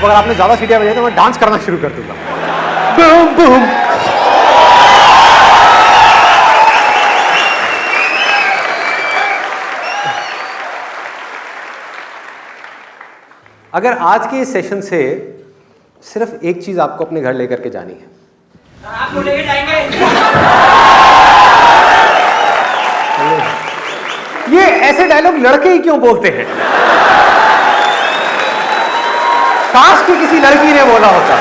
अब अगर आपने ज्यादा सीटियां बजाई तो मैं डांस करना शुरू कर दूंगा। Boom boom. अगर आज के इस सेशन से सिर्फ एक चीज आपको अपने घर लेकर के जानी है, आपको लेके जाएंगे। ये ऐसे डायलॉग लड़के ही क्यों बोलते हैं? काश कि किसी लड़की ने बोला होता।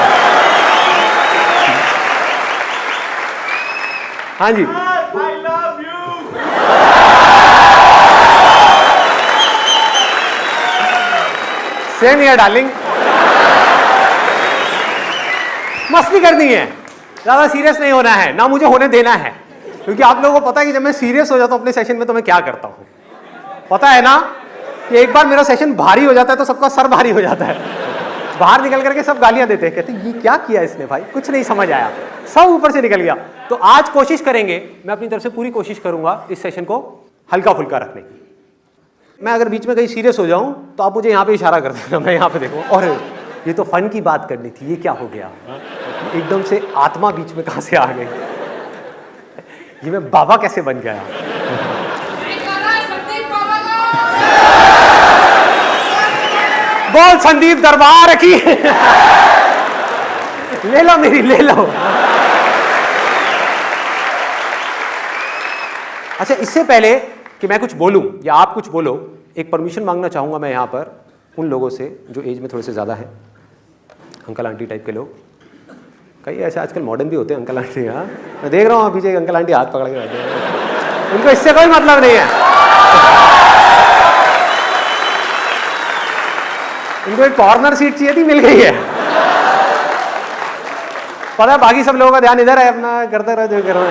हाँ जी, I love you। Same here darling. मस्ती करनी है, ज्यादा सीरियस नहीं होना है, ना मुझे होने देना है, क्योंकि आप लोगों को पता है कि जब मैं सीरियस हो जाता हूं अपने सेशन में तो मैं क्या करता हूं, पता है ना कि एक बार मेरा सेशन भारी हो जाता है तो सबका सर भारी हो जाता है, बाहर निकल करके सब गालियां देते हैं, कहते हैं ये क्या किया इसने भाई, कुछ नहीं समझ आया, सब ऊपर से निकल गया। तो आज कोशिश करेंगे, मैं अपनी तरफ से पूरी कोशिश करूंगा इस सेशन को हल्का फुल्का रखने की। मैं अगर बीच में कहीं सीरियस हो जाऊं तो आप मुझे यहाँ पे इशारा कर देना, मैं यहाँ पे देखूं और ये तो फन की बात करनी थी, ये क्या हो गया, एकदम से आत्मा बीच में कहां से आ गई, ये मैं बाबा कैसे बन गया। बोल संदीप दरबार की। ले लो मेरी, ले लो। अच्छा, इससे पहले कि मैं कुछ बोलूं या आप कुछ बोलो, एक परमिशन मांगना चाहूंगा मैं यहां पर उन लोगों से जो एज में थोड़े से ज़्यादा है, अंकल आंटी टाइप के लोग, कई ऐसे आजकल मॉडर्न भी होते हैं अंकल आंटी। हाँ, मैं देख रहा हूँ पीछे अंकल आंटी हाथ पकड़ के बैठे हैं, उनको इससे कोई मतलब नहीं है, उनको एक कॉर्नर सीट चाहिए थी, मिल गई है। पता है बाकी सब लोगों का ध्यान इधर है, अपना करते रहो जो करो।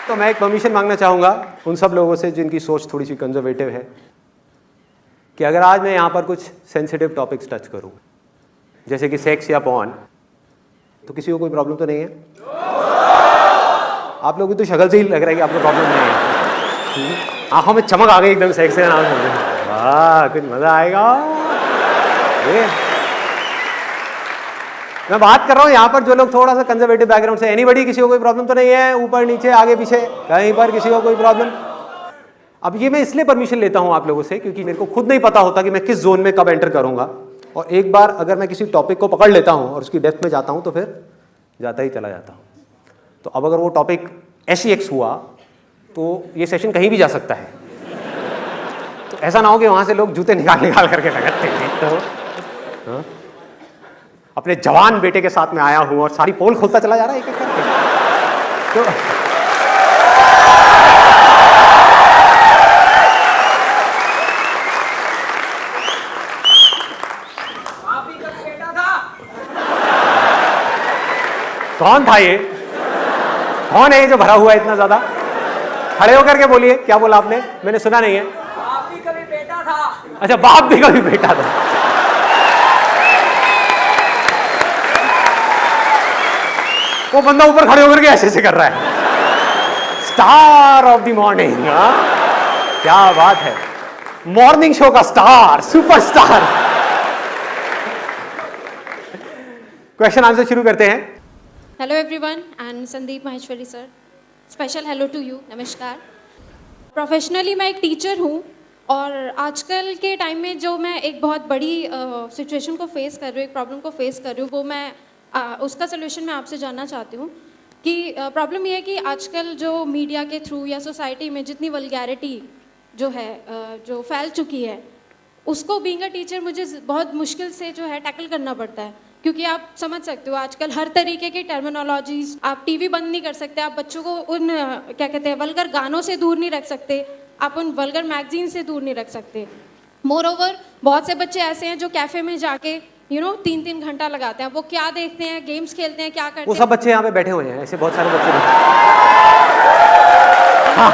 तो मैं एक परमिशन मांगना चाहूंगा उन सब लोगों से जिनकी सोच थोड़ी सी कंजर्वेटिव है, कि अगर आज मैं यहां पर कुछ सेंसिटिव टॉपिक्स टच करूं, जैसे कि सेक्स या पॉर्न, तो किसी को कोई प्रॉब्लम तो नहीं है? आप लोगों की तो शक्ल से ही लग रहा है कि आपको प्रॉब्लम नहीं है। आंखों में चमक आ गई एकदम, सेक्स का नाम सुन के, वाह कुछ मजा आएगा। ये मैं बात कर रहा हूँ यहाँ पर जो लोग थोड़ा सा कंजर्वेटिव बैकग्राउंड से, एनीबडी, किसी को कोई प्रॉब्लम तो नहीं है? ऊपर नीचे आगे पीछे कहीं पर किसी को कोई प्रॉब्लम? अब ये मैं इसलिए परमिशन लेता हूँ आप लोगों से क्योंकि मेरे को खुद नहीं पता होता कि मैं किस जोन में कब एंटर करूंगा, और एक बार अगर मैं किसी टॉपिक को पकड़ लेता हूँ और उसकी डेप्थ में जाता हूँ तो फिर जाता ही चला जाता हूँ। तो अब अगर वो टॉपिक SEX हुआ तो ये सेशन कहीं भी जा सकता है, तो ऐसा ना हो कि वहाँ से लोग जूते निकाल करके लगाते हैं। तो हाँ? अपने जवान बेटे के साथ में आया हूँ और सारी पोल खोलता चला जा रहा है एक एक करके। तो आप ही का बेटा था। कौन था ये? कौन है ये जो भरा हुआ है इतना ज्यादा? खड़े होकर के बोलिए, क्या बोला आपने? मैंने सुना नहीं है। आप भी कभी बेटा था। अच्छा, बाप भी कभी बेटा था। वो बंदा ऊपर खड़े होकर के ऐसे ऐसे कर रहा है, स्टार ऑफ द मॉर्निंग। क्या बात है, मॉर्निंग शो का स्टार, सुपरस्टार। क्वेश्चन आंसर शुरू करते हैं। Hello everyone, and Sandeep Maheshwari sir, special hello to you, नमस्कार। प्रोफेशनली मैं एक टीचर हूँ और आजकल के टाइम में जो मैं एक बहुत बड़ी सिचुएशन को फेस कर रही हूँ, एक प्रॉब्लम को फेस कर रही हूँ, वो मैं उसका सोल्यूशन मैं आपसे जानना चाहती हूँ कि प्रॉब्लम ये है कि आजकल जो मीडिया के थ्रू या सोसाइटी में जितनी वल्गैरिटी जो है जो फैल चुकी है, उसको बीइंग अ टीचर मुझे बहुत मुश्किल से जो है टैकल करना पड़ता है, क्योंकि आप समझ सकते हो आजकल हर तरीके की टर्मिनोलॉजीज, आप टीवी बंद नहीं कर सकते, आप बच्चों को उन क्या कहते हैं वल्गर गानों से दूर नहीं रख सकते, आप उन वल्गर मैगजीन से दूर नहीं रख सकते। मोर ओवर बहुत से बच्चे ऐसे हैं जो कैफ़े में जाके 3-3 घंटा लगाते हैं, वो क्या देखते हैं, गेम्स खेलते हैं, क्या करते हैं। वो सब बच्चे यहाँ पे बैठे हुए हैं, ऐसे बहुत सारे बच्चे। हाँ,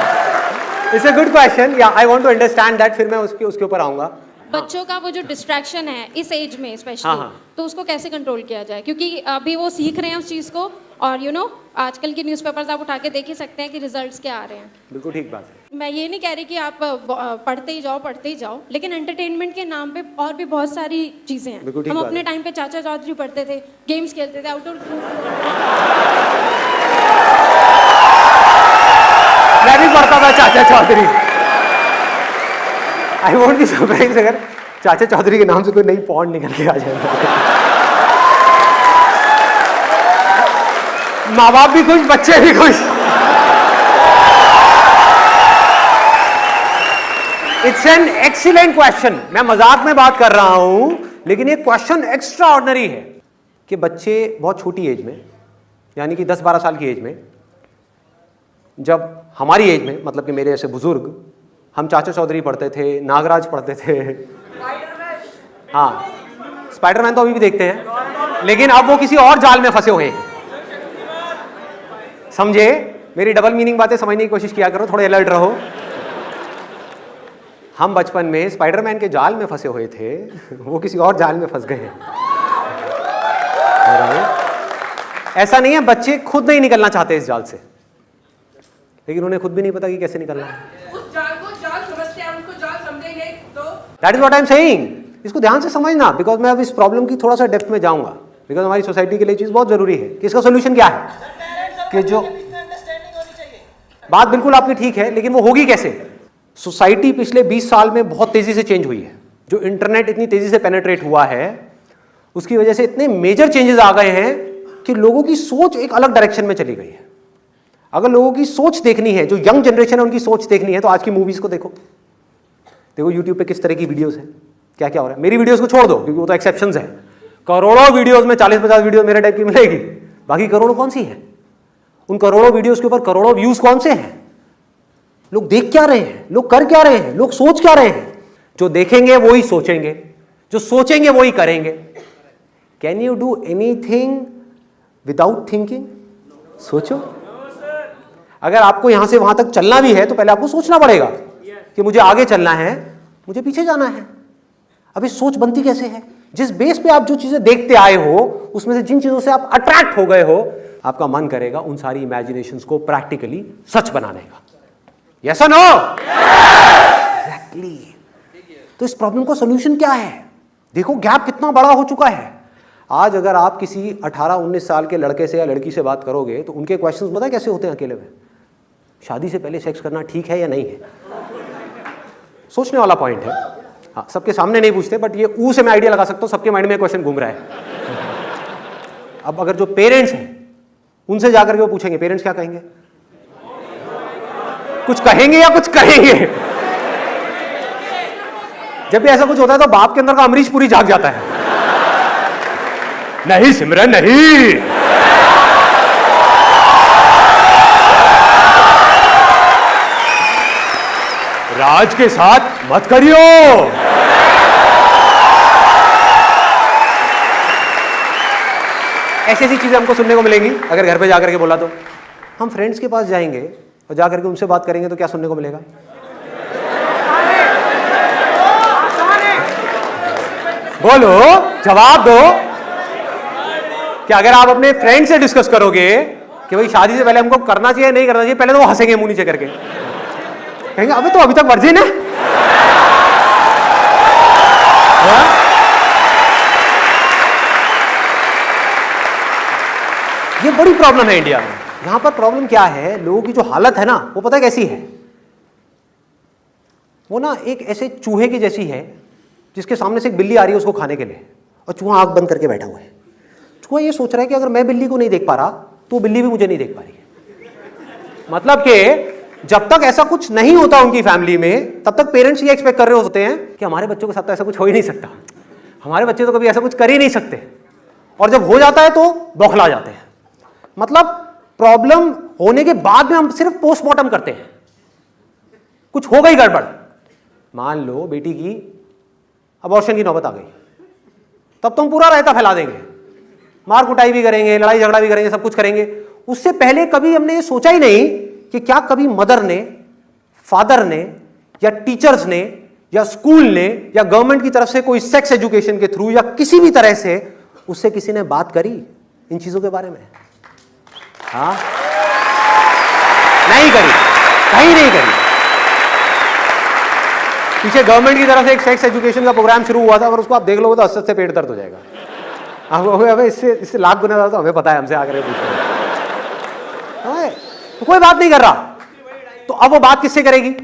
इट्स अ गुड क्वेश्चन, या I want to understand that, फिर मैं उसके ऊपर आऊंगा। बच्चों का वो जो डिस्ट्रैक्शन है इस एज में स्पेशली, हाँ। तो उसको कैसे कंट्रोल किया जाए, क्योंकि अभी वो सीख रहे हैं उस चीज़ को, और आजकल की न्यूज़पेपर्स आप उठा के देख ही सकते हैं कि रिजल्ट्स क्या आ रहे हैं। बिल्कुल ठीक बात है। मैं ये नहीं कह रही कि आप पढ़ते ही जाओ, लेकिन एंटरटेनमेंट के नाम पे और भी बहुत सारी चीजें हैं। बिल्कुल ठीक हम बात अपने है। टाइम पे चाचा चौधरी पढ़ते थे, गेम्स खेलते थे, आउटडोर। मैं भी पढ़ता था Chacha Chaudhary. I won't be surprise अगर चाचा चौधरी के नाम से कोई नई पॉन्ड निकल के आ जाए। माँ बाप भी खुश, बच्चे भी खुश। It's an excellent question. मैं मजाक में बात कर रहा हूं, लेकिन ये क्वेश्चन एक्स्ट्रा ऑर्डिनरी है कि बच्चे बहुत छोटी एज में, यानी कि 10-12 साल की एज में, जब हमारी एज में, मतलब कि मेरे ऐसे बुजुर्ग, हम चाचा चौधरी पढ़ते थे, नागराज पढ़ते थे। हाँ, स्पाइडरमैन तो अभी भी देखते हैं, लेकिन अब वो किसी और जाल में फंसे हुए हैं। समझे? मेरी डबल मीनिंग बातें समझने की कोशिश किया करो, थोड़े अलर्ट रहो। हम बचपन में स्पाइडरमैन के जाल में फंसे हुए थे, वो किसी और जाल में फंस गए हैं। ऐसा नहीं है, बच्चे खुद नहीं निकलना चाहते इस जाल से, लेकिन उन्हें खुद भी नहीं पता कि कैसे निकलना है। उस जाल को जाल समझते हैं, उसको जाल समझेंगे तो that is what I am saying. इसको ध्यान से समझना, बिकॉज मैं अब इस प्रॉब्लम की थोड़ा सा डेप्थ में जाऊंगा, बिकॉज हमारी सोसाइटी के लिए चीज बहुत जरूरी है कि इसका सोल्यूशन क्या है। कि जो बात बिल्कुल आपकी ठीक है, लेकिन वो होगी कैसे? सोसाइटी पिछले 20 साल में बहुत तेजी से चेंज हुई है। जो इंटरनेट इतनी तेजी से पेनिट्रेट हुआ है, उसकी वजह से इतने मेजर चेंजेस आ गए हैं कि लोगों की सोच एक अलग डायरेक्शन में चली गई है। अगर लोगों की सोच देखनी है, जो यंग जनरेशन है उनकी सोच देखनी है, तो आज की मूवीज को देखो। देखो यूट्यूब पे किस तरह की वीडियोस हैं, क्या क्या हो रहा है। मेरी वीडियोस को छोड़ दो, क्योंकि वो तो एक्सेप्शंस है। करोड़ों वीडियोस में 40-50 वीडियो मेरे टाइप की मिलेगी, बाकी करोड़ों कौन सी है? उन करोड़ों वीडियोस के ऊपर करोड़ों व्यूज कौन से हैं? लोग देख क्या रहे हैं, लोग कर क्या रहे हैं, लोग सोच क्या रहे हैं? जो देखेंगे वो ही सोचेंगे, जो सोचेंगे वो ही करेंगे। Can you do anything without thinking? सोचो। अगर आपको यहां से वहां तक चलना भी है तो पहले आपको सोचना पड़ेगा कि मुझे आगे चलना है, मुझे पीछे जाना है। अभी सोच बनती कैसे है? जिस बेस पे आप जो चीजें देखते आए हो, उसमें से जिन चीजों से आप अट्रैक्ट हो गए हो, आपका मन करेगा उन सारी इमेजिनेशंस को प्रैक्टिकली सच बनाने का। यस और नो? एग्जैक्टली। तो इस प्रॉब्लम का सॉल्यूशन क्या है? देखो गैप कितना बड़ा हो चुका है। आज अगर आप किसी 18-19 साल के लड़के से या लड़की से बात करोगे तो उनके क्वेश्चंस पता है कैसे होते हैं अकेले में? शादी से पहले सेक्स करना ठीक है या नहीं है? सोचने वाला पॉइंट है। हाँ, सबके सामने नहीं पूछते, बट ये ऊ से मैं आइडिया लगा सकता हूँ, सबके माइंड में क्वेश्चन घूम रहा है। अब अगर जो पेरेंट्स हैं उनसे जाकर के वो पूछेंगे, पेरेंट्स क्या कहेंगे? कुछ कहेंगे या कुछ कहेंगे? जब भी ऐसा कुछ होता है तो बाप के अंदर का अमरीश पुरी जाग जाता है। नहीं सिमरन नहीं, राज के साथ मत करियो। ऐसी ऐसी चीजें हमको सुनने को मिलेंगी अगर घर पे जाकर के बोला तो। हम फ्रेंड्स के पास जाएंगे और जाकर के उनसे बात करेंगे तो क्या सुनने को मिलेगा? बोलो, जवाब दो। कि अगर आप अपने फ्रेंड से डिस्कस करोगे कि भाई शादी से पहले हमको करना चाहिए नहीं करना चाहिए, पहले तो वो हंसेंगे मुंह नीचे करके, कहेंगे अबे तो अभी तक वर्जिन है। ये बड़ी प्रॉब्लम है इंडिया में। यहां पर प्रॉब्लम क्या है, लोगों की जो हालत है ना, वो पता है कैसी है? वो ना एक ऐसे चूहे की जैसी है जिसके सामने से एक बिल्ली आ रही है उसको खाने के लिए, और चूहा आंख बंद करके बैठा हुआ है। चूहा ये सोच रहा है कि अगर मैं बिल्ली को नहीं देख पा रहा तो बिल्ली भी मुझे नहीं देख पा रही है। मतलब कि जब तक ऐसा कुछ नहीं होता उनकी फैमिली में, तब तक पेरेंट्स ये एक्सपेक्ट कर रहे होते हैं कि हमारे बच्चों के साथ तो ऐसा कुछ हो ही नहीं सकता, हमारे बच्चे तो कभी ऐसा कुछ कर ही नहीं सकते, और जब हो जाता है तो बौखला जाते हैं। मतलब प्रॉब्लम होने के बाद में हम सिर्फ पोस्टमार्टम करते हैं। कुछ हो गई गड़बड़, मान लो बेटी की अबॉर्शन की नौबत आ गई, तब तो हम पूरा रायता फैला देंगे, मार कुटाई भी करेंगे, लड़ाई झगड़ा भी करेंगे, सब कुछ करेंगे। उससे पहले कभी हमने ये सोचा ही नहीं कि क्या कभी मदर ने, फादर ने, या टीचर्स ने, या स्कूल ने, या गवर्नमेंट की तरफ से कोई सेक्स एजुकेशन के थ्रू या किसी भी तरह से उससे किसी ने बात करी इन चीजों के बारे में? हाँ, नहीं करी, कहीं नहीं करी। पीछे गवर्नमेंट की तरफ से एक सेक्स एजुकेशन का प्रोग्राम शुरू हुआ था, अगर उसको आप देख लोगे तो अस्सद से पेट दर्द हो जाएगा। अब इससे लाख गुना ज्यादा तो हमें पता है, हमसे आकर पूछ रहे हैं। तो कोई बात नहीं कर रहा, तो अब वो बात किससे करेगी?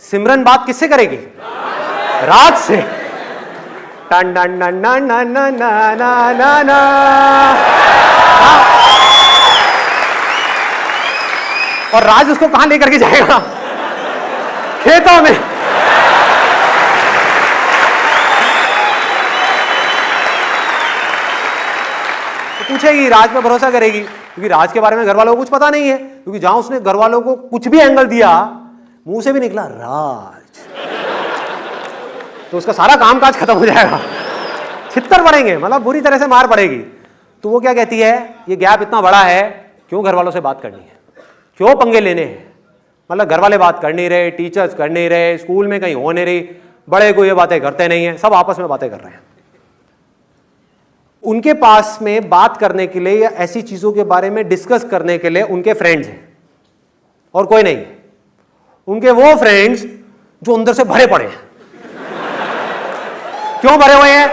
सिमरन बात किससे करेगी? राज से। टन टन टन टन टन टन टन टन टन। और राज उसको कहां लेकर के जाएगा? खेतों में। तो पूछेगी, राज पे भरोसा करेगी, क्योंकि राज के बारे में घर वालों को कुछ पता नहीं है, क्योंकि जहां उसने घर वालों को कुछ भी एंगल दिया, मुंह से भी निकला राज, तो उसका सारा कामकाज खत्म हो जाएगा, छित्तर पड़ेंगे, मतलब बुरी तरह से मार पड़ेगी। तो वो क्या कहती है, ये गैप इतना बड़ा है, क्यों घर वालों से बात करनी है, क्यों पंगे लेने हैं? मतलब घर वाले बात कर नहीं रहे, टीचर्स कर नहीं रहे, स्कूल में कहीं हो नहीं रही, बड़े को ये बातें करते नहीं है, सब आपस में बातें कर रहे हैं। उनके पास में बात करने के लिए या ऐसी चीजों के बारे में डिस्कस करने के लिए उनके फ्रेंड्स हैं और कोई नहीं। उनके वो फ्रेंड्स जो अंदर से भरे पड़े हैं। क्यों भरे हुए हैं?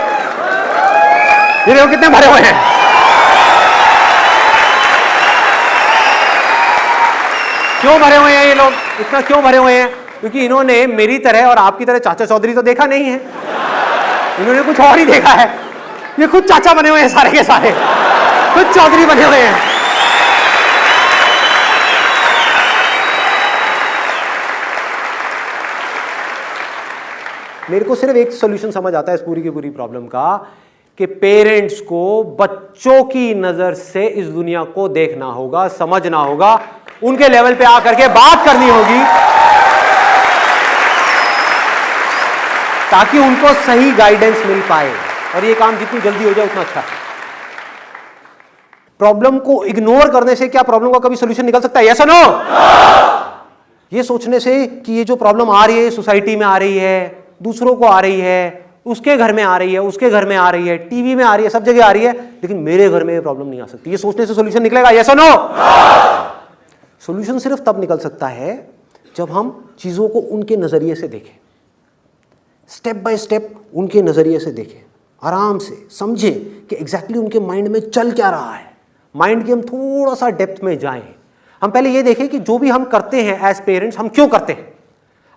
ये देखो कितने भरे हुए हैं। क्यों भरे हुए हैं ये लोग? इतना क्यों भरे हुए हैं? क्योंकि इन्होंने मेरी तरह और आपकी तरह चाचा चौधरी तो देखा नहीं है, इन्होंने कुछ और ही देखा है। ये खुद चाचा बने हुए हैं सारे के सारे, खुद चौधरी बने हुए हैं। मेरे को सिर्फ एक सॉल्यूशन समझ आता है इस पूरी की पूरी प्रॉब्लम का, कि पेरेंट्स को बच्चों की नजर से इस दुनिया को देखना होगा, समझना होगा, उनके लेवल पे आकर के बात करनी होगी, ताकि उनको सही गाइडेंस मिल पाए, और ये काम जितनी जल्दी हो जाए उतना अच्छा है। प्रॉब्लम को इग्नोर करने से क्या प्रॉब्लम का कभी सॉल्यूशन निकल सकता है? यस और नो? ये सोचने से कि ये जो प्रॉब्लम आ रही है सोसाइटी में आ रही है, दूसरों को आ रही है, उसके घर में आ रही है, उसके घर में आ रही है, टीवी में आ रही है, सब जगह आ रही है, लेकिन मेरे घर में ये प्रॉब्लम नहीं आ सकती, ये सोचने से सॉल्यूशन निकलेगा? यस और नो? सॉल्यूशन सिर्फ तब निकल सकता है जब हम चीजों को उनके नजरिए से देखें, स्टेप बाय स्टेप उनके नजरिए से देखें, आराम से समझें कि एग्जैक्टली उनके माइंड में चल क्या रहा है, माइंड के हम थोड़ा सा डेप्थ में जाएं। हम पहले ये देखें कि जो भी हम करते हैं एज पेरेंट्स, हम क्यों करते हैं।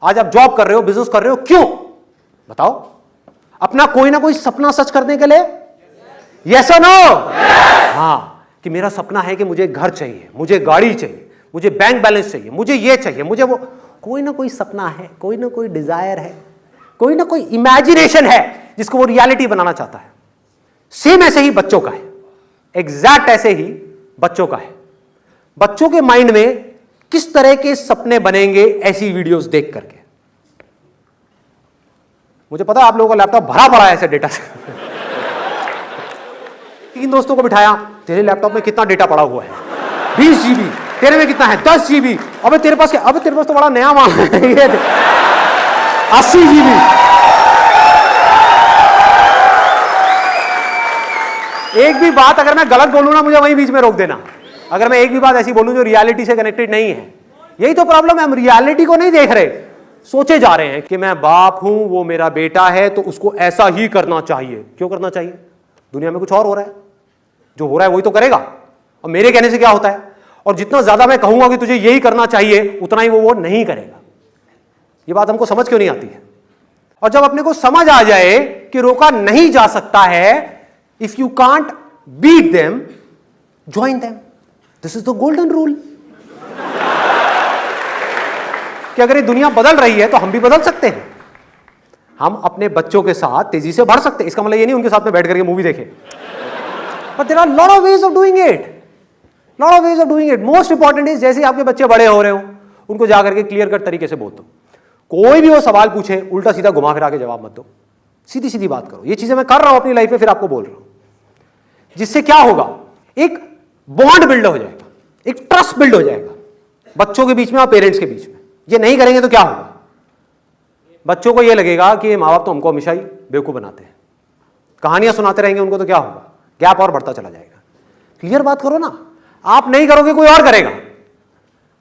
आज आप जॉब कर रहे हो, बिजनेस कर रहे हो, क्यों? बताओ। अपना कोई ना कोई सपना सच करने के लिए? यस और नो? हाँ, कि मेरा सपना है कि मुझे घर चाहिए, मुझे गाड़ी चाहिए, मुझे बैंक बैलेंस चाहिए, मुझे ये चाहिए, मुझे वो। कोई ना कोई सपना है, कोई ना कोई डिजायर है, कोई ना कोई इमेजिनेशन है जिसको वो रियलिटी बनाना चाहता है। सेम ऐसे ही बच्चों का है, एग्जैक्ट ऐसे ही बच्चों का है। बच्चों के माइंड में किस तरह के सपने बनेंगे ऐसी वीडियोस देख करके। मुझे पता है आप लोगों का लैपटॉप भरा पड़ा है ऐसे डेटा से। 3 दोस्तों को बिठाया, तेरे लैपटॉप में कितना डेटा पड़ा हुआ है? 20 GB। तेरे में कितना है? 10 GB। अबे तेरे पास क्या? अबे तेरे पास तो बड़ा नया माल है, 80 GB। एक भी बात अगर मैं गलत बोलूं ना, मुझे वहीं बीच में रोक देना। अगर मैं एक भी बात ऐसी बोलूं जो रियलिटी से कनेक्टेड नहीं है। यही तो प्रॉब्लम है, हम रियलिटी को नहीं देख रहे, सोचे जा रहे हैं कि मैं बाप हूं, वो मेरा बेटा है, तो उसको ऐसा ही करना चाहिए। क्यों करना चाहिए? दुनिया में कुछ और हो रहा है, जो हो रहा है वही तो करेगा, और मेरे कहने से क्या होता है? और जितना ज्यादा मैं कहूंगा कि तुझे यही करना चाहिए, उतना ही वो नहीं करेगा। ये बात हमको समझ क्यों नहीं आती है? और जब अपने को समझ आ जाए कि रोका नहीं जा सकता है, if you can't beat them, join them. This is the golden rule. कि अगर ये दुनिया बदल रही है तो हम भी बदल सकते हैं। हम अपने बच्चों के साथ तेजी से बढ़ सकते हैं। इसका मतलब ये नहीं उनके साथ में बैठ करके मूवी देखें, but there are lot of ways of doing it, lot of ways of doing it. Most important is, जैसे आपके बच्चे बड़े हो रहे हो, उनको जाकर के क्लियर कट तरीके से बोल दो। कोई भी वो सवाल पूछे, उल्टा सीधा घुमा फिरा के जवाब मत दो, सीधी सीधी बात करो। ये चीजें मैं कर रहा हूं अपनी लाइफ में, फिर आपको बोल रहा हूं। जिससे क्या होगा? एक बॉन्ड बिल्ड हो जाएगा, एक ट्रस्ट बिल्ड हो जाएगा बच्चों के बीच में और पेरेंट्स के बीच में। ये नहीं करेंगे तो क्या होगा? बच्चों को ये लगेगा कि माँ बाप तो हमको हमेशा ही बेवकूफ बनाते हैं, कहानियां सुनाते रहेंगे उनको, तो क्या होगा? गैप और बढ़ता चला जाएगा। क्लियर बात करो ना। आप नहीं करोगे, कोई और करेगा।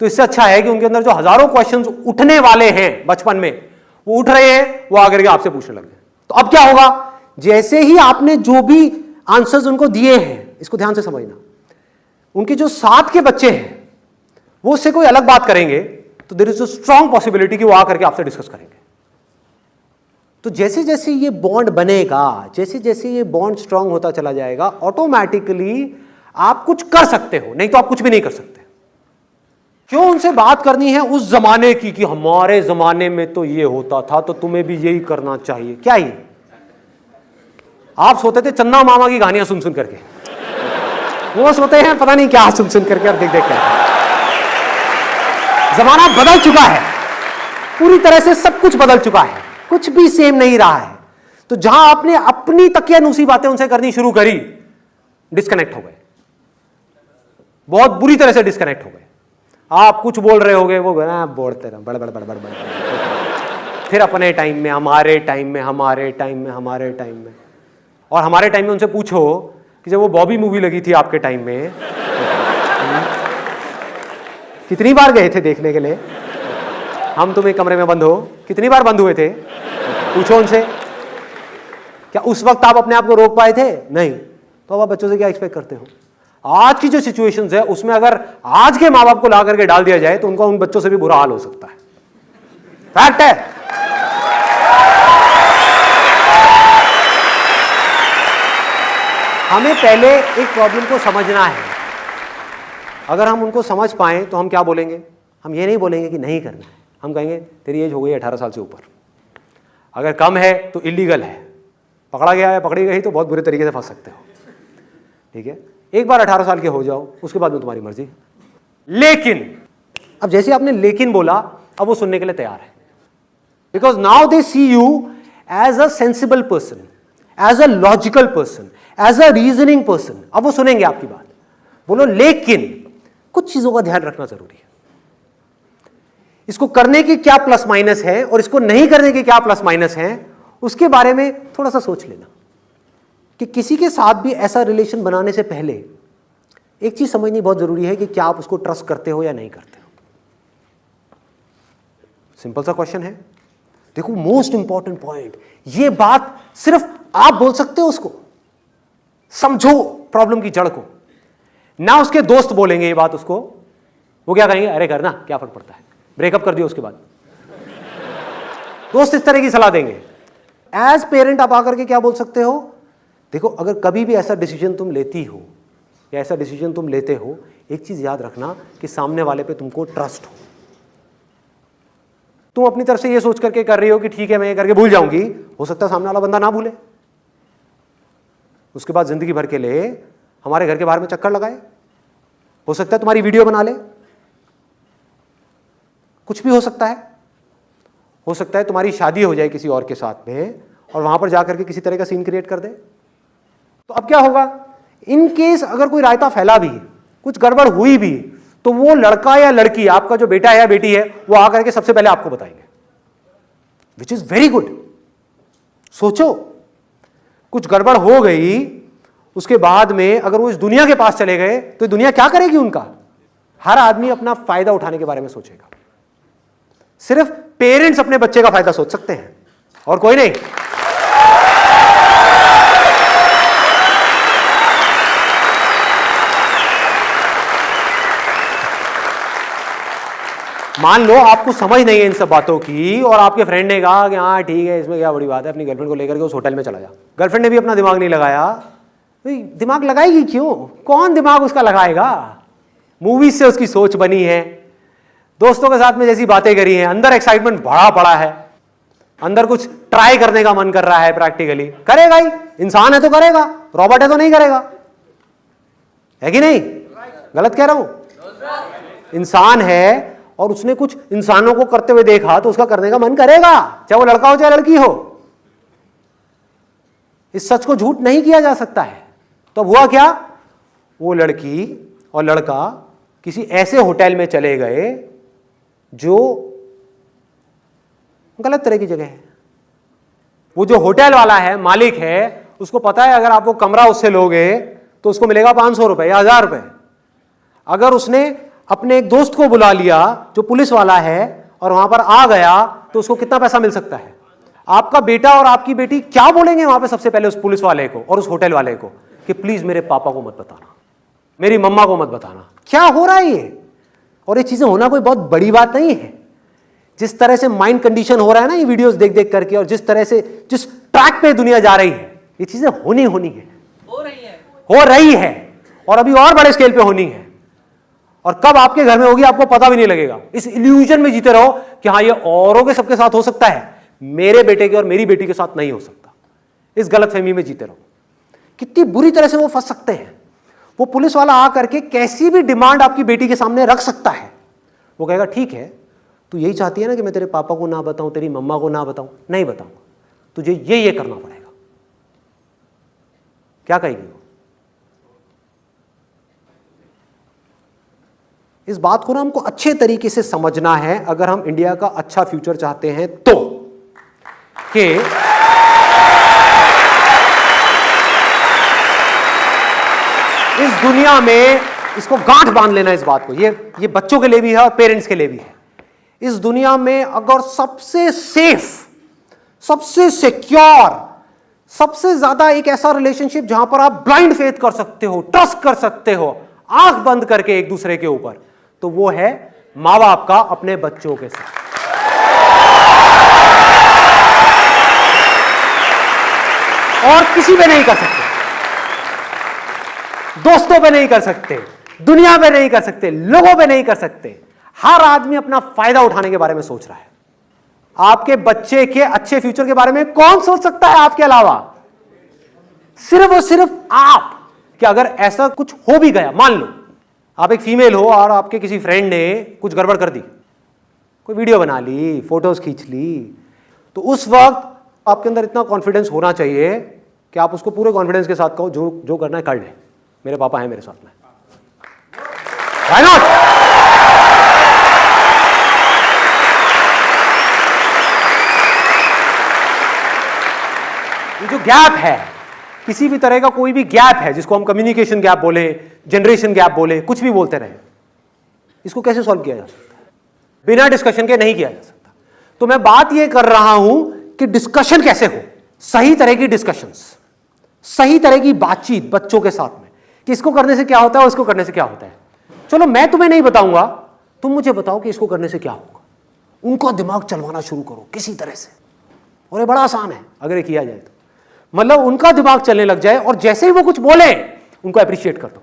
तो इससे अच्छा है कि उनके अंदर जो हजारों क्वेश्चंस उठने वाले हैं बचपन में, वो उठ रहे हैं, वो आकर के आपसे पूछने लग गए। तो अब क्या होगा, जैसे ही आपने जो भी आंसर्स उनको दिए हैं, इसको ध्यान से समझना, उनके जो साथ के बच्चे हैं वो उससे कोई अलग बात करेंगे तो there is a strong possibility कि वो आकर के आपसे डिस्कस करेंगे। तो जैसे जैसे ये बॉन्ड बनेगा, जैसे जैसे ये बॉन्ड स्ट्रांग होता चला जाएगा, ऑटोमेटिकली आप कुछ कर सकते हो, नहीं तो आप कुछ भी नहीं कर सकते। क्यों उनसे बात करनी है उस जमाने की कि हमारे जमाने में तो ये होता था तो तुम्हें भी यही करना चाहिए? क्या ही आप सोते थे चन्ना मामा की कहानियां सुन सुन करके, वो सोते हैं पता नहीं क्या सुन सुन करके और देख देख कर। जमाना बदल चुका है, पूरी तरह से सब कुछ बदल चुका है, कुछ भी सेम नहीं रहा है। तो जहां आपने अपनी तकियानूसी बातें उनसे करनी शुरू करी, डिस्कनेक्ट हो गए, बहुत बुरी तरह से डिस्कनेक्ट हो गए। आप कुछ बोल रहे होगे, वो बोलते रहे बड़ बड़ बड़ बड़ बड़, फिर अपने टाइम में, हमारे टाइम में, हमारे टाइम में, हमारे टाइम में। और हमारे टाइम में उनसे पूछो कि जब वो बॉबी मूवी लगी थी आपके टाइम में, कितनी बार गए थे देखने के लिए? हम तुम एक कमरे में बंद हो, कितनी बार बंद हुए थे? पूछो उनसे। क्या उस वक्त आप अपने आप को रोक पाए थे? नहीं। तो अब आप बच्चों से क्या एक्सपेक्ट करते हो? आज की जो सिचुएशंस है उसमें अगर आज के माँ बाप को ला करके डाल दिया जाए तो उनका उन बच्चों से भी बुरा हाल हो सकता है। फैक्ट है। हमें पहले एक प्रॉब्लम को समझना है। अगर हम उनको समझ पाएं तो हम क्या बोलेंगे? हम ये नहीं बोलेंगे कि नहीं करना है, हम कहेंगे तेरी एज हो गई 18 साल से ऊपर, अगर कम है तो इलीगल है, पकड़ा गया है, पकड़ी गई तो बहुत बुरे तरीके से फंस सकते हो। ठीक है, एक बार 18 साल के हो जाओ, उसके बाद में तुम्हारी मर्जी। लेकिन अब जैसे आपने लेकिन बोला, अब वो सुनने के लिए तैयार है, because now they see you as a sensible person, as a logical person, as a reasoning person. अब वो सुनेंगे आपकी बात। बोलो लेकिन कुछ चीजों का ध्यान रखना जरूरी है, इसको करने के क्या प्लस माइनस है और इसको नहीं करने के क्या प्लस माइनस है, उसके बारे में थोड़ा सा सोच लेना। कि किसी के साथ भी ऐसा रिलेशन बनाने से पहले एक चीज समझनी बहुत जरूरी है कि क्या आप उसको ट्रस्ट करते हो या नहीं करते हो। सिंपल सा क्वेश्चन है। देखो मोस्ट इंपॉर्टेंट पॉइंट, ये बात सिर्फ आप बोल सकते हो उसको। समझो प्रॉब्लम की जड़ को, ना उसके दोस्त बोलेंगे ये बात उसको। वो क्या कहेंगे, अरे करना क्या फर्क पड़ता है, ब्रेकअप कर दियो उसके बाद। दोस्त इस तरह की सलाह देंगे। एज पेरेंट आप आकर के क्या बोल सकते हो, देखो अगर कभी भी ऐसा डिसीजन तुम लेती हो या ऐसा डिसीजन तुम लेते हो, एक चीज याद रखना कि सामने वाले पे तुमको ट्रस्ट हो। तुम अपनी तरफ से ये सोच करके कर रही हो कि ठीक है मैं ये करके भूल जाऊंगी, हो सकता है सामने वाला बंदा ना भूले, उसके बाद जिंदगी भर के लिए हमारे घर के बाहर में चक्कर लगाए, हो सकता है तुम्हारी वीडियो बना ले, कुछ भी हो सकता है तुम्हारी शादी हो जाए किसी और के साथ में और वहां पर जाकर के किसी तरह का सीन क्रिएट कर दे। तो अब क्या होगा, इन केस अगर कोई रायता फैला भी, कुछ गड़बड़ हुई भी, तो वो लड़का या लड़की, आपका जो बेटा है या बेटी है, वो आकर के सबसे पहले आपको बताएंगे, विच इज वेरी गुड। सोचो कुछ गड़बड़ हो गई, उसके बाद में अगर वो इस दुनिया के पास चले गए तो दुनिया क्या करेगी उनका? हर आदमी अपना फायदा उठाने के बारे में सोचेगा। सिर्फ पेरेंट्स अपने बच्चे का फायदा सोच सकते हैं और कोई नहीं। मान लो आपको समझ नहीं है इन सब बातों की और आपके फ्रेंड ने कहा कि हाँ ठीक है, इसमें क्या बड़ी बात है, अपनी गर्लफ्रेंड को लेकर के उस होटल में चला जा। गर्लफ्रेंड ने भी अपना दिमाग नहीं लगाया, दिमाग लगाएगी क्यों? कौन दिमाग उसका लगाएगा? मूवीज से उसकी सोच बनी है, दोस्तों के साथ में जैसी बातें करी हैं, अंदर एक्साइटमेंट भरा पड़ा है, अंदर कुछ ट्राई करने का मन कर रहा है, प्रैक्टिकली करेगा ही। इंसान है तो करेगा, रॉबोट है तो नहीं करेगा, है कि नहीं? गलत कह रहा हूं? इंसान है और उसने कुछ इंसानों को करते हुए देखा तो उसका करने का मन करेगा, चाहे वो लड़का हो चाहे लड़की हो। इस सच को झूठ नहीं किया जा सकता है। तो हुआ क्या, वो लड़की और लड़का किसी ऐसे होटल में चले गए जो गलत तरह की जगह है। वो जो होटल वाला है, मालिक है, उसको पता है अगर आप वो कमरा उससे लोगे तो उसको मिलेगा 500 रुपए या 1000 रुपए। अगर उसने अपने एक दोस्त को बुला लिया जो पुलिस वाला है और वहां पर आ गया तो उसको कितना पैसा मिल सकता है? आपका बेटा और आपकी बेटी क्या बोलेंगे वहां पे सबसे पहले उस पुलिस वाले को और उस होटल वाले को कि प्लीज मेरे पापा को मत बताना, मेरी मम्मा को मत बताना। क्या हो रहा है ये? और ये चीजें होना कोई बहुत बड़ी बात नहीं है। जिस तरह से माइंड कंडीशन हो रहा है ना ये वीडियोस देख देख करके, और जिस तरह से जिस ट्रैक पे दुनिया जा रही है, ये चीजें होनी है, हो रही है और अभी और बड़े स्केल पे होनी है। और कब आपके घर में होगी आपको पता भी नहीं लगेगा। इस इल्यूजन में जीते रहो कि हाँ ये औरों के सबके साथ हो सकता है, मेरे बेटे के और मेरी बेटी के साथ नहीं हो सकता। इस गलतफहमी में जीते रहो। कितनी बुरी तरह से वो फंस सकते हैं। वो पुलिस वाला आ करके कैसी भी डिमांड आपकी बेटी के सामने रख सकता है। वो कहेगा ठीक है, तू यही चाहती है ना कि मैं तेरे पापा को ना बताऊं, तेरी मम्मा को ना बताऊं? नहीं बताऊंगा, तुझे ये करना पड़ेगा। क्या कहेगी वो? इस बात को ना हमको अच्छे तरीके से समझना है अगर हम इंडिया का अच्छा फ्यूचर चाहते हैं तो, कि इस दुनिया में, इसको गांठ बांध लेना इस बात को, ये बच्चों के लिए भी है और पेरेंट्स के लिए भी है। इस दुनिया में अगर सबसे सेफ, सबसे सिक्योर, सबसे ज्यादा एक ऐसा रिलेशनशिप जहां पर आप ब्लाइंड फेथ कर सकते हो, ट्रस्ट कर सकते हो आंख बंद करके एक दूसरे के ऊपर, तो वो है मां बाप का अपने बच्चों के साथ। और किसी पे नहीं कर सकते, दोस्तों पे नहीं कर सकते, दुनिया पे नहीं कर सकते, लोगों पे नहीं कर सकते। हर आदमी अपना फायदा उठाने के बारे में सोच रहा है। आपके बच्चे के अच्छे फ्यूचर के बारे में कौन सोच सकता है आपके अलावा? सिर्फ और सिर्फ आप। कि अगर ऐसा कुछ हो भी गया, मान लो आप एक फीमेल हो और आपके किसी फ्रेंड ने कुछ गड़बड़ कर दी, कोई वीडियो बना ली, फोटोज खींच ली, तो उस वक्त आपके अंदर इतना कॉन्फिडेंस होना चाहिए कि आप उसको पूरे कॉन्फिडेंस के साथ कहो जो करना है कर ले, मेरे पापा हैं मेरे साथ में। Why not? ये जो गैप है, किसी भी तरह का कोई भी गैप है जिसको हम कम्युनिकेशन गैप बोले, जनरेशन गैप बोले, कुछ भी बोलते रहे, इसको कैसे सॉल्व किया जा सकता है? बिना डिस्कशन के नहीं किया जा सकता। तो मैं बात ये कर रहा हूं कि डिस्कशन कैसे हो, सही तरह की डिस्कशंस, सही तरह की बातचीत बच्चों के साथ में, कि इसको करने से क्या होता है और इसको करने से क्या होता है। चलो मैं तुम्हें नहीं बताऊंगा, तुम मुझे बताओ कि इसको करने से क्या होगा। उनका दिमाग चलवाना शुरू करो किसी तरह से, और ये बड़ा आसान है अगर ये किया जाए तो। मतलब उनका दिमाग चलने लग जाए और जैसे ही वो कुछ बोले उनको अप्रिशिएट कर दो।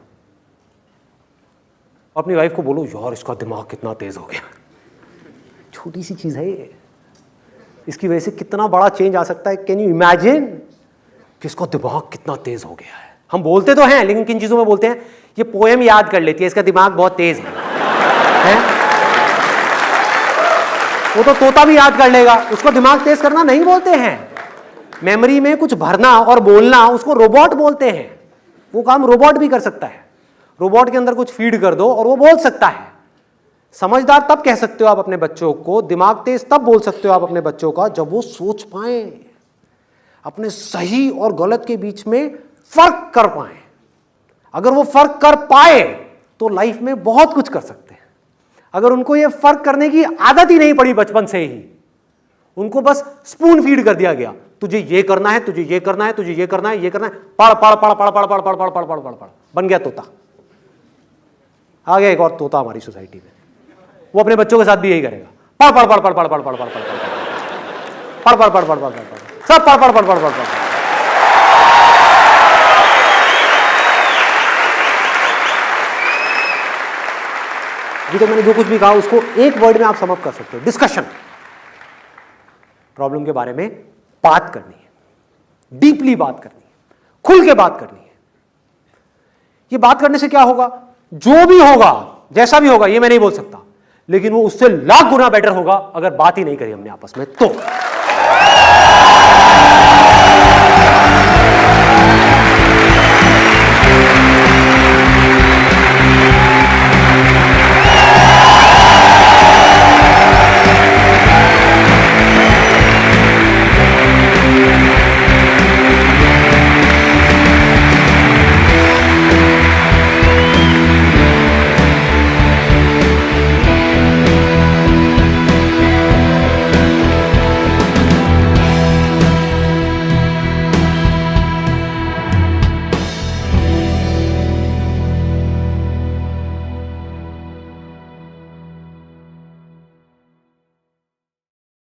अपनी वाइफ को बोलो यार इसका दिमाग कितना तेज हो गया, छोटी सी चीज है ये, इसकी वजह से कितना बड़ा चेंज आ सकता है। कैन यू इमेजिन कि इसका दिमाग कितना तेज हो गया है। हम बोलते तो हैं लेकिन किन चीजों में बोलते हैं, ये पोएम याद कर लेती है, इसका दिमाग बहुत तेज है? वो तो तोता भी याद कर लेगा, उसको दिमाग तेज करना नहीं बोलते हैं। मेमोरी में कुछ भरना और बोलना उसको रोबोट बोलते हैं। वो काम रोबोट भी कर सकता है। रोबोट के अंदर कुछ फीड कर दो और वो बोल सकता है। समझदार तब कह सकते हो आप अपने बच्चों को, दिमाग तेज तब बोल सकते हो आप अपने बच्चों का जब वो सोच पाए, अपने सही और गलत के बीच में फर्क कर पाए। अगर वो फर्क कर पाए तो लाइफ में बहुत कुछ कर सकते हैं। अगर उनको ये फर्क करने की आदत ही नहीं पड़ी बचपन से ही, उनको बस स्पून फीड कर दिया गया, तुझे ये करना है, तुझे ये करना है, तुझे ये करना है, ये करना है, पढ़ पढ़ पढ़ पढ़ पढ़ पढ़ पढ़ पढ़ पढ़ पढ़ पढ़ पढ़, बन गया तोता। आ गया एक और तोता हमारी सोसाइटी में, वो अपने बच्चों के साथ भी यही करेगा। पढ़ पढ़ पढ़ पढ़ पढ़ पढ़ पढ़ पढ़ पढ़ पढ़ पढ़ पढ़ पढ़ पढ़ पढ़ सब पढ़ पढ़ पढ़ पढ़ पढ़ पढ़। अभी तो मैंने जो कुछ भी कहा उसको एक वर्ड में आप समअप कर सकते हो, डिस्कशन। प्रॉब्लम के बारे में बात करनी है, डीपली बात करनी है, खुल के बात करनी है। ये बात करने से क्या होगा, जो भी होगा जैसा भी होगा ये मैं नहीं बोल सकता, लेकिन वो उससे लाख गुना बेटर होगा अगर बात ही नहीं करी हमने आपस में तो।